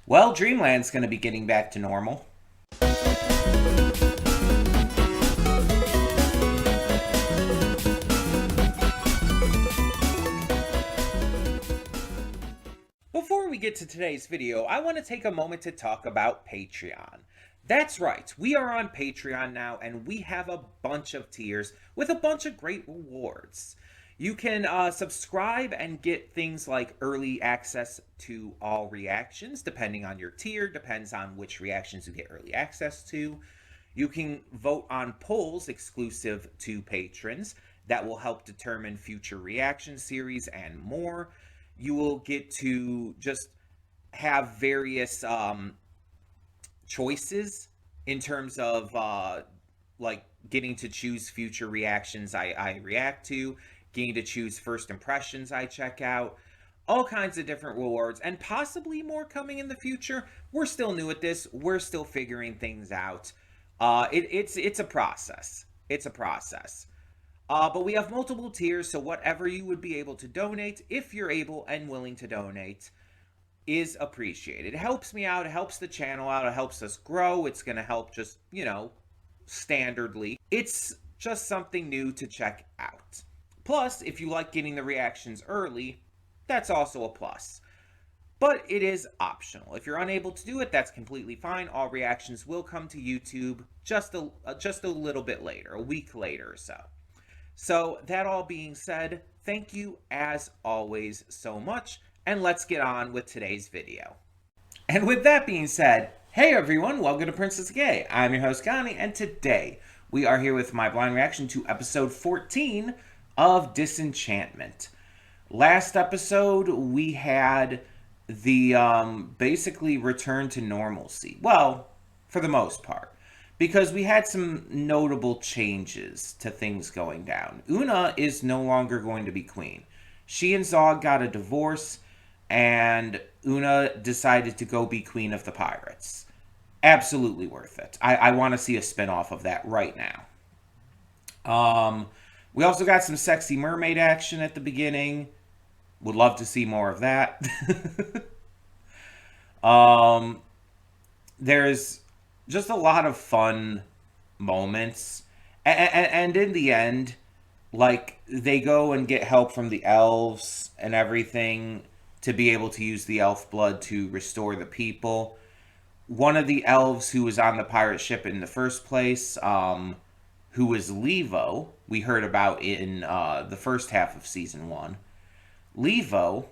Well, Dreamland's going to be getting back to normal. Before we get to today's video, I want to take a moment to talk about Patreon. That's right, we are on Patreon now, and we have a bunch of tiers with a bunch of great rewards. You can subscribe and get things like early access to all reactions, depending on your tier, depends on which reactions you get early access to. You can vote on polls exclusive to patrons that will help determine future reaction series and more. You will get to just have various choices in terms of like getting to choose future reactions I react to, getting to choose first impressions I check out, all kinds of different rewards, and possibly more coming in the future. We're still new at this. We're still figuring things out. It's a process. It's a process. But we have multiple tiers, so whatever you would be able to donate, if you're able and willing to donate, is appreciated. It helps me out, it helps the channel out, it helps us grow. It's going to help just, standardly. It's just something new to check out. Plus, if you like getting the reactions early, that's also a plus. But it is optional. If you're unable to do it, that's completely fine. All reactions will come to YouTube just a little bit later, a week later or so. So, that all being said, thank you as always so much, and let's get on with today's video. And with that being said, hey everyone, welcome to Princess Gay. I'm your host Connie, and today we are here with my blind reaction to episode 14 of Disenchantment. Last episode we had the basically return to normalcy. Well, for the most part. Because we had some notable changes to things going down. Una is no longer going to be queen. She and Zog got a divorce, and Una decided to go be queen of the pirates. Absolutely worth it. I want to see a spin-off of that right now. We also got some sexy mermaid action at the beginning. Would love to see more of that. There's just a lot of fun moments. And in the end, like, they go and get help from the elves and everything to be able to use the elf blood to restore the people. One of the elves who was on the pirate ship in the first place, who was Levo, we heard about in the first half of season 1. Levo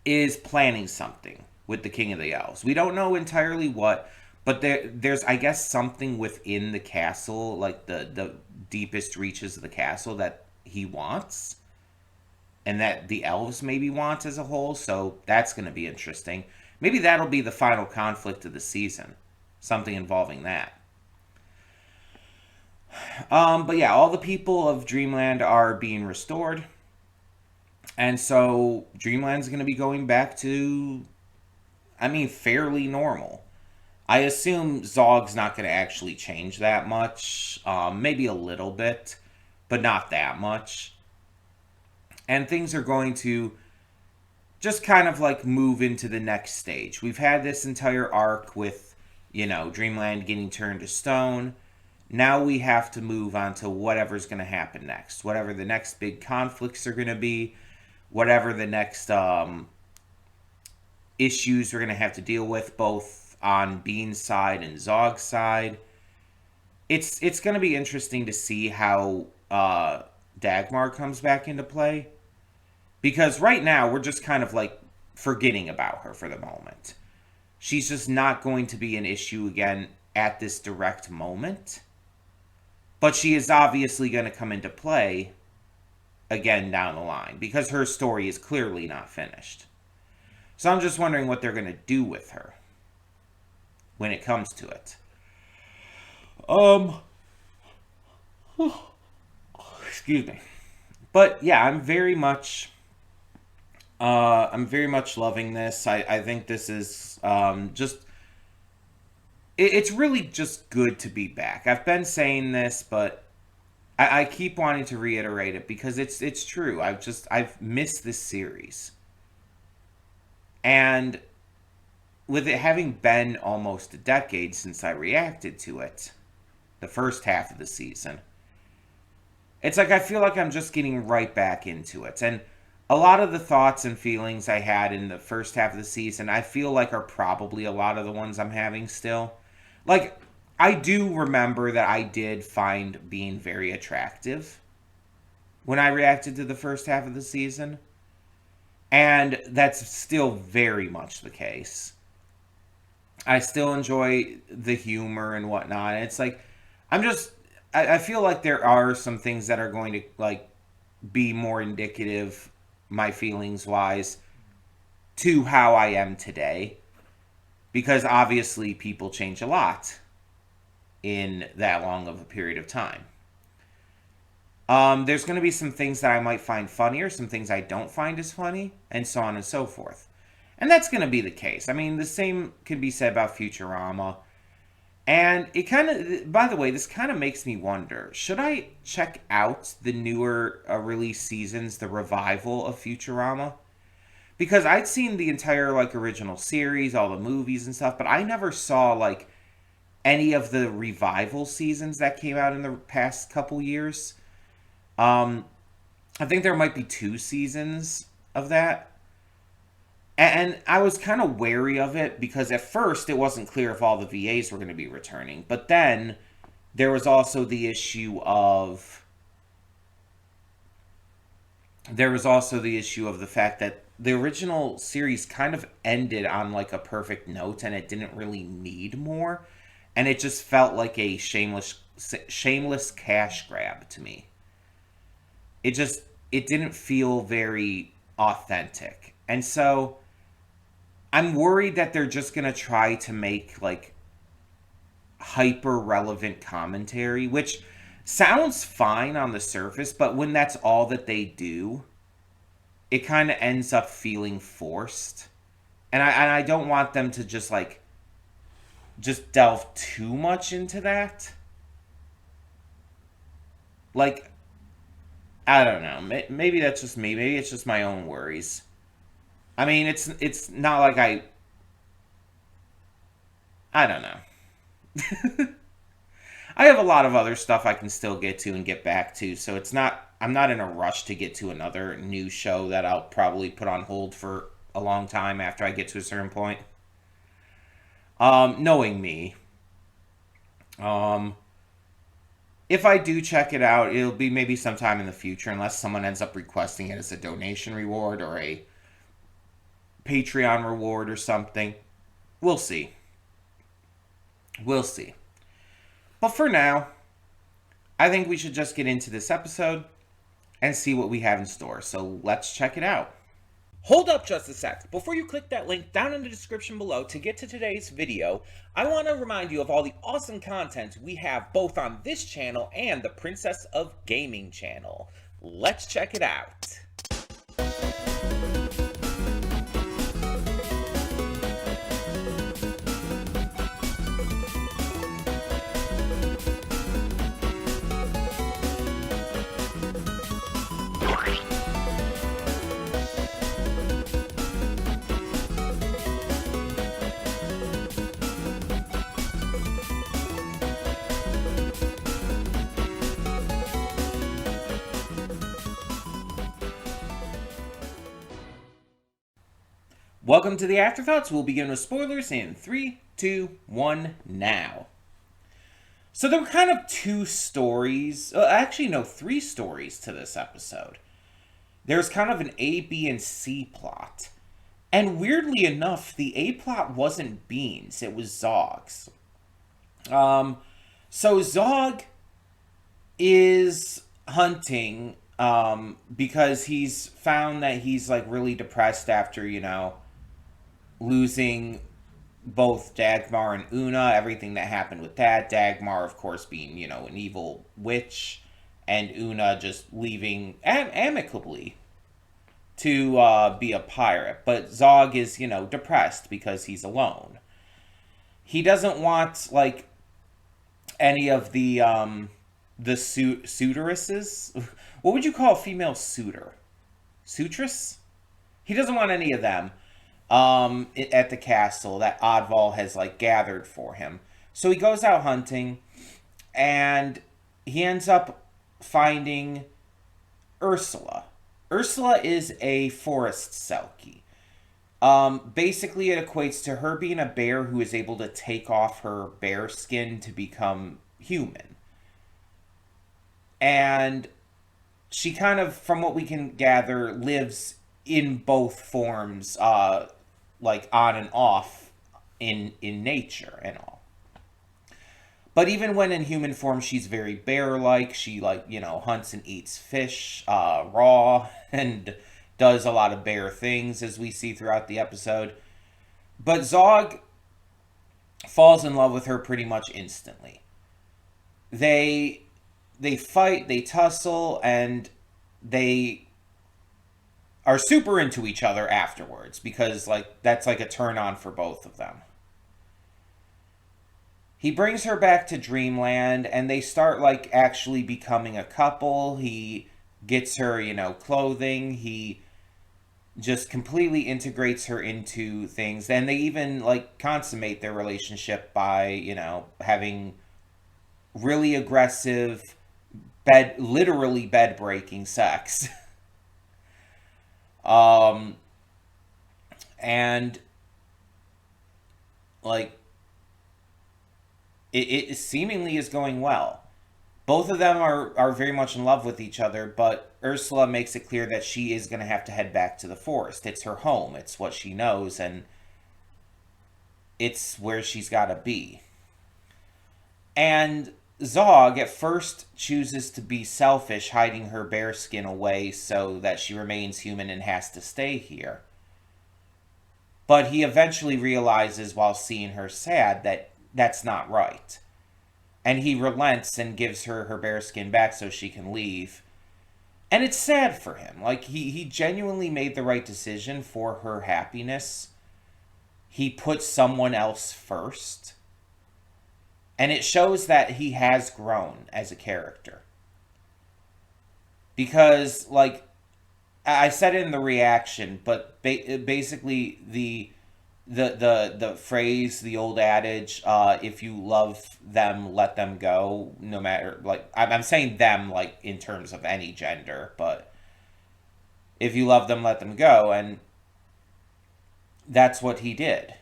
is planning something with the King of the Elves. We don't know entirely what, but there's, I guess, something within the castle, like the deepest reaches of the castle, that he wants. And that the elves maybe want as a whole, so that's going to be interesting. Maybe that'll be the final conflict of the season. Something involving that. But yeah, all the people of Dreamland are being restored. And so Dreamland's going to be going back to, fairly normal. I assume Zog's not going to actually change that much. Maybe a little bit, but not that much. And things are going to just kind of like move into the next stage. We've had this entire arc with, Dreamland getting turned to stone. Now we have to move on to whatever's going to happen next. Whatever the next big conflicts are going to be. Whatever the next issues we're going to have to deal with, both on Bean's side and Zog's side. It's going to be interesting to see how Dagmar comes back into play. Because right now, we're just kind of like forgetting about her for the moment. She's just not going to be an issue again at this direct moment. But she is obviously going to come into play again down the line. Because her story is clearly not finished. So I'm just wondering what they're going to do with her when it comes to it. Excuse me. But yeah, I'm very much loving this. I think this is just, it's really just good to be back. I've been saying this, but I keep wanting to reiterate it because it's true. I've missed this series. And with it having been almost a decade since I reacted to it, the first half of the season, it's like I feel like I'm just getting right back into it. And a lot of the thoughts and feelings I had in the first half of the season, I feel like are probably a lot of the ones I'm having still. Like, I do remember that I did find being very attractive when I reacted to the first half of the season. And that's still very much the case. I still enjoy the humor and whatnot. It's like, I'm just, I feel like there are some things that are going to, like, be more indicative, my feelings wise, to how I am today. Because obviously people change a lot in that long of a period of time. There's going to be some things that I might find funnier, some things I don't find as funny, and so on and so forth. And that's going to be the case. I mean, the same can be said about Futurama. And it kind of, by the way, this kind of makes me wonder, should I check out the newer release seasons, the revival of Futurama? Because I'd seen the entire, like, original series, all the movies and stuff, but I never saw, like, any of the revival seasons that came out in the past couple years. Um, I think there might be 2 seasons of that. And I was kind of wary of it because at first it wasn't clear if all the VAs were going to be returning. But then there was also the issue of the fact that the original series kind of ended on like a perfect note and it didn't really need more, and it just felt like a shameless cash grab to me. It didn't feel very authentic. And so I'm worried that they're just going to try to make like hyper relevant commentary, which sounds fine on the surface, but when that's all that they do, it kind of ends up feeling forced. And I don't want them to just delve too much into that. Like, I don't know. Maybe that's just me. Maybe it's just my own worries. I mean, it's not like I don't know. I have a lot of other stuff I can still get to and get back to, so I'm not in a rush to get to another new show that I'll probably put on hold for a long time after I get to a certain point. Knowing me, um, if I do check it out, it'll be maybe sometime in the future, unless someone ends up requesting it as a donation reward or a Patreon reward or something. We'll see. We'll see. But for now, I think we should just get into this episode and see what we have in store. So let's check it out. Hold up just a sec. Before you click that link down in the description below to get to today's video, I want to remind you of all the awesome content we have both on this channel and the Princess of Gaming channel. Let's check it out. Welcome to the Afterthoughts. We'll begin with spoilers in 3, 2, 1, now. So there were kind of 2 stories, actually no, 3 stories to this episode. There's kind of an A, B, and C plot. And weirdly enough, the A plot wasn't Beans, it was Zog's. So Zog is hunting because he's found that he's like really depressed after, losing both Dagmar and Una, everything that happened with that. Dagmar, of course, being, an evil witch, and Una just leaving amicably to be a pirate. But Zog is, depressed because he's alone. He doesn't want, like, any of the suitoresses. What would you call a female suitor? Suitress? He doesn't want any of them. at the castle that Oddval has like gathered for him. So he goes out hunting, and he ends up finding Ursula. Ursula is a forest selkie. Basically, it equates to her being a bear who is able to take off her bear skin to become human. And she kind of, from what we can gather, lives in both forms, like on and off in nature and all. But even when in human form, she's very bear-like. She like hunts and eats fish raw and does a lot of bear things as we see throughout the episode. But Zog falls in love with her pretty much instantly. They they fight, they tussle, and they are super into each other afterwards because like that's like a turn on for both of them. He brings her back to Dreamland and they start like actually becoming a couple. He gets her, clothing. He just completely integrates her into things. And they even like consummate their relationship by, having really aggressive literally bed breaking sex. um and like it seemingly is going well. Both of them are very much in love with each other, but Ursula makes it clear that she is going to have to head back to the forest. It's her home, it's what she knows, and it's where she's got to be. And Zog at first chooses to be selfish, hiding her bear skin away so that she remains human and has to stay here. But he eventually realizes while seeing her sad that that's not right. And he relents and gives her her bear skin back so she can leave. And it's sad for him. Like, he genuinely made the right decision for her happiness. He put someone else first. And it shows that he has grown as a character. Because, like, I said it in the reaction, but basically the phrase, the old adage, if you love them, let them go, no matter, like, I'm saying them, like, in terms of any gender, but if you love them, let them go, and that's what he did.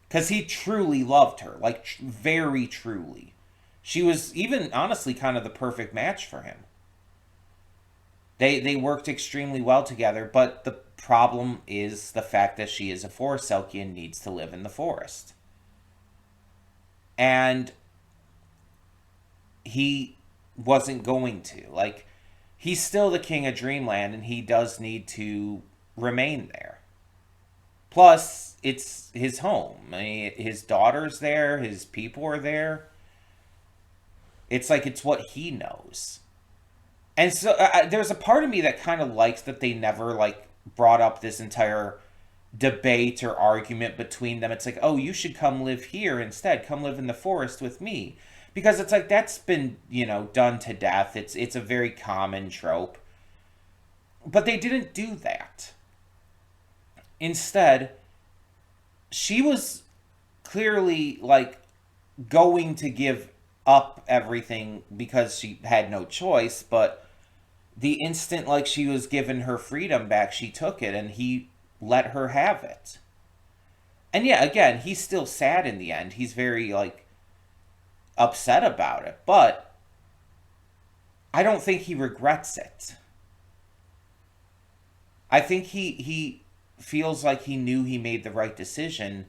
Because he truly loved her, like, very truly. She was even, honestly, kind of the perfect match for him. They worked extremely well together, but the problem is the fact that she is a forest selkie and needs to live in the forest. And he wasn't going to. Like, he's still the king of Dreamland, and he does need to remain there. Plus, it's his home. I mean, his daughter's there, his people are there. It's like it's what he knows. And so there's a part of me that kind of likes that they never like brought up this entire debate or argument between them. It's like, oh, you should come live here instead. Come live in the forest with me, because it's like that's been done to death. It's a very common trope, but they didn't do that. Instead, she was clearly like going to give up everything because she had no choice, but the instant like she was given her freedom back, she took it and he let her have it. And yeah, again, he's still sad in the end. He's very like upset about it, but I don't think he regrets it. I think he feels like he knew he made the right decision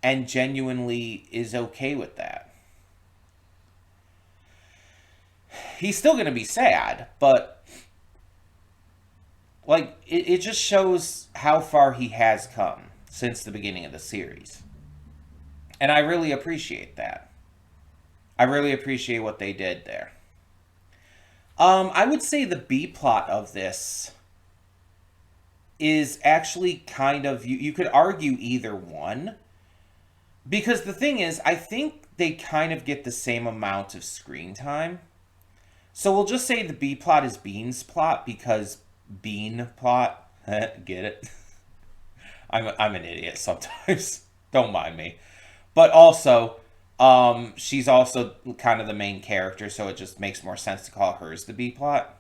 and genuinely is okay with that. He's still going to be sad, but like it just shows how far he has come since the beginning of the series. And I really appreciate that. I really appreciate what they did there. I would say the B plot of this is actually kind of, you could argue either one. Because the thing is, I think they kind of get the same amount of screen time. So we'll just say the B plot is Bean's plot because Bean plot. Get it? I'm an idiot sometimes. Don't mind me. But also, she's also kind of the main character, so it just makes more sense to call hers the B plot.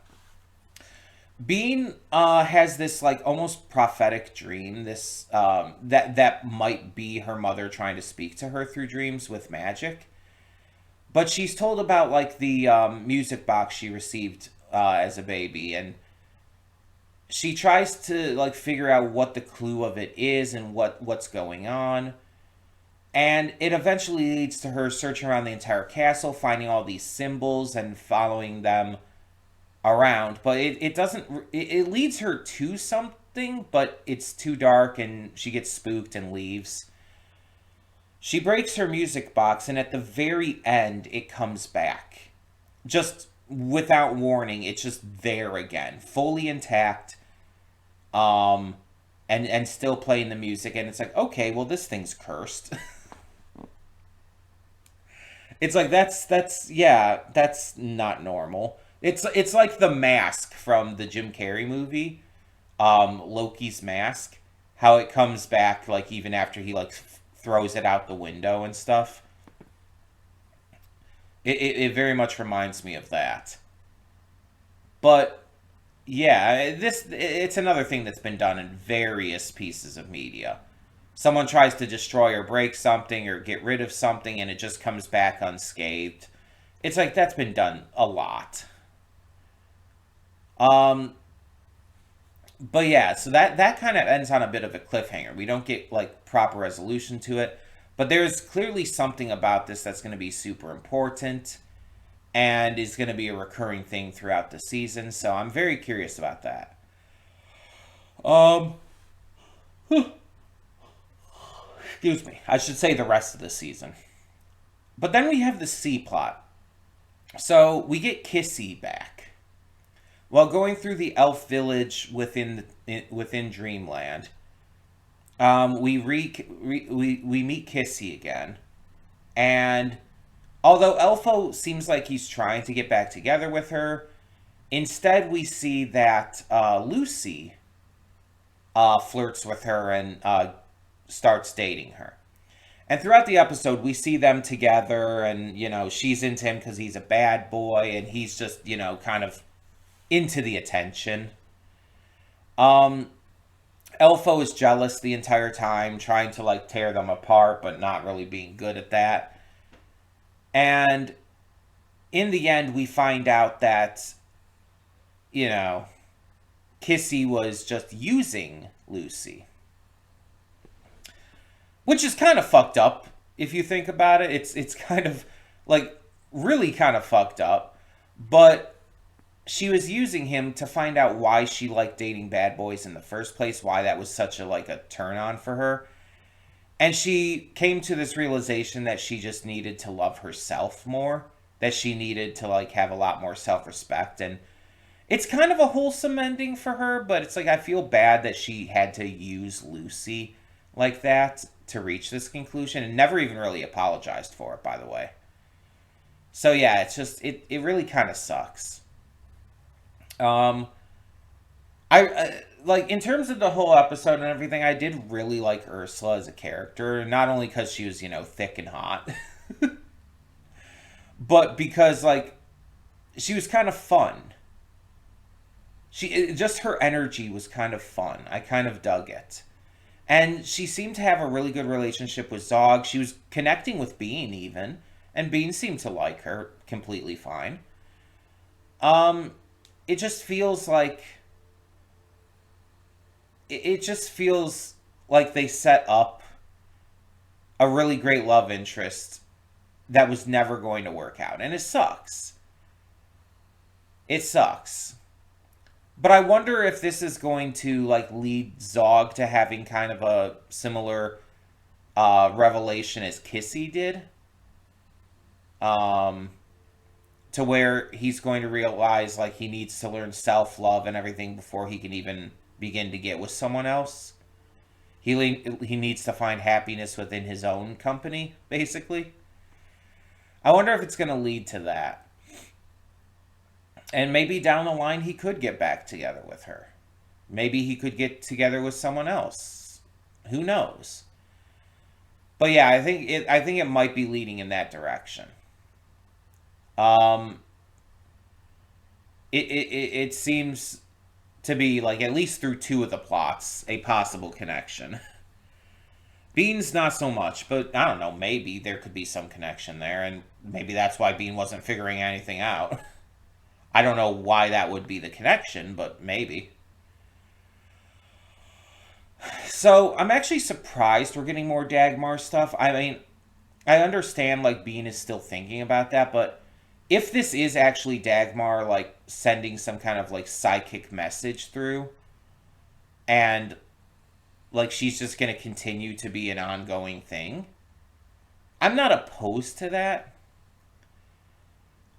Bean has this like almost prophetic dream. This that might be her mother trying to speak to her through dreams with magic. But she's told about like the music box she received as a baby, and she tries to like figure out what the clue of it is and what's going on. And it eventually leads to her searching around the entire castle, finding all these symbols and following them around. But it doesn't. It leads her to something, but it's too dark, and she gets spooked and leaves. She breaks her music box, and at the very end, it comes back. Just without warning, it's just there again, fully intact, and still playing the music. And it's like, okay, well, this thing's cursed. It's like that's yeah, that's not normal. It's like the mask from the Jim Carrey movie, Loki's mask. How it comes back like even after he like throws it out the window and stuff. It very much reminds me of that. But yeah, this it's another thing that's been done in various pieces of media. Someone tries to destroy or break something or get rid of something and it just comes back unscathed. It's like that's been done a lot. Um but yeah, so that kind of ends on a bit of a cliffhanger. We don't get like proper resolution to it, but there's clearly something about this that's going to be super important and is going to be a recurring thing throughout the season. So I'm very curious about that. Um, excuse me. I should say the rest of the season. But then we have the C plot. So we get Kissy back. While going through the elf village within Dreamland, we meet Kissy again, and although Elfo seems like he's trying to get back together with her, instead we see that Lucy flirts with her and starts dating her. And throughout the episode, we see them together, and she's into him because he's a bad boy, and he's just kind of into the attention. Elfo is jealous the entire time, trying to like tear them apart, but not really being good at that. And in the end, we find out that, Kissy was just using Lucy. Which is kind of fucked up, if you think about it. It's kind of, like, really kind of fucked up. But she was using him to find out why she liked dating bad boys in the first place, why that was such a turn on for her. And she came to this realization that she just needed to love herself more, that she needed to have a lot more self-respect. And it's kind of a wholesome ending for her, but it's like I feel bad that she had to use Lucy like that to reach this conclusion, and never even really apologized for it, by the way. So yeah, it's just it really kind of sucks. Um, like in terms of the whole episode and everything, I did really like Ursula as a character. Not only because she was thick and hot, but because she was kind of fun. Just her energy was kind of fun. I kind of dug it, and she seemed to have a really good relationship with Zog. She was connecting with Bean even, and Bean seemed to like her completely fine. Um, it just feels like it just feels like they set up a really great love interest that was never going to work out, and it sucks. It sucks. But I wonder if this is going to lead Zog to having kind of a similar revelation as Kissy did. Um, to where he's going to realize he needs to learn self-love and everything before he can even begin to get with someone else. He needs to find happiness within his own company, basically. I wonder if it's going to lead to that. And maybe down the line he could get back together with her. Maybe he could get together with someone else. Who knows? But yeah, I think it might be leading in that direction. Um, it seems to be like at least through two of the plots a possible connection. Bean's not so much, but I don't know. Maybe there could be some connection there, and maybe that's why Bean wasn't figuring anything out. I don't know why that would be the connection, but maybe. So I'm actually surprised we're getting more Dagmar stuff. I mean, I understand like Bean is still thinking about that, but if this is actually Dagmar like sending some kind of like psychic message through, and like she's just gonna continue to be an ongoing thing, I'm not opposed to that.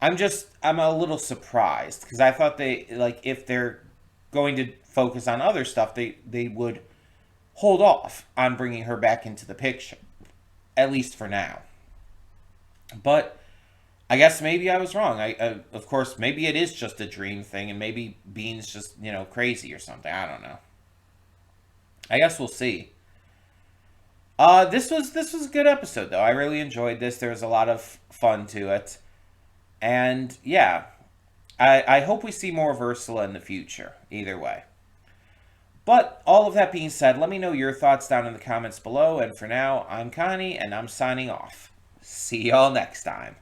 I'm a little surprised because I thought they like if they're going to focus on other stuff, they would hold off on bringing her back into the picture, at least for now. But I guess maybe I was wrong. Of course, maybe it is just a dream thing, and maybe Bean's just crazy or something. I don't know. I guess we'll see. This was a good episode though. I really enjoyed this. There was a lot of fun to it, and yeah, I hope we see more of Ursula in the future. Either way. But all of that being said, let me know your thoughts down in the comments below. And for now, I'm Connie, and I'm signing off. See y'all next time.